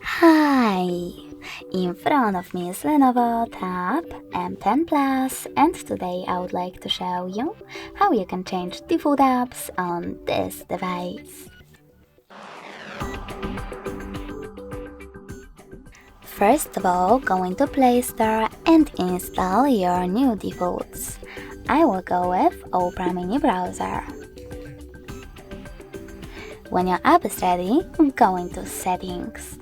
Hi! In front of me is Lenovo TAB M10 Plus, and today I would like to show you how you can change default apps on this device. First of all, go into Play Store and install your new defaults. I will go with Opera Mini Browser. When your app is ready, go into Settings.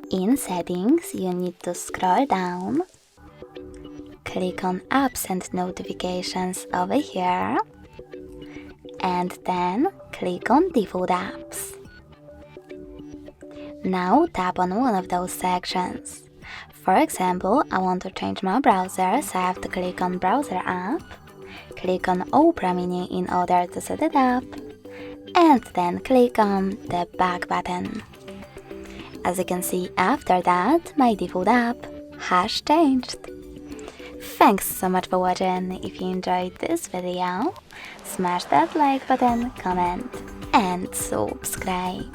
In Settings, you need to scroll down, click on Apps and Notifications over here, and then click on Default Apps. Now tap on one of those sections. For example, I want to change my browser, so I have to click on Browser app, click on Opera Mini in order to set it up, and then click on the back button. As you can see, after that, my default app has changed. Thanks so much for watching. If you enjoyed this video, smash that like button, comment, and subscribe.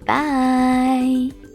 Bye!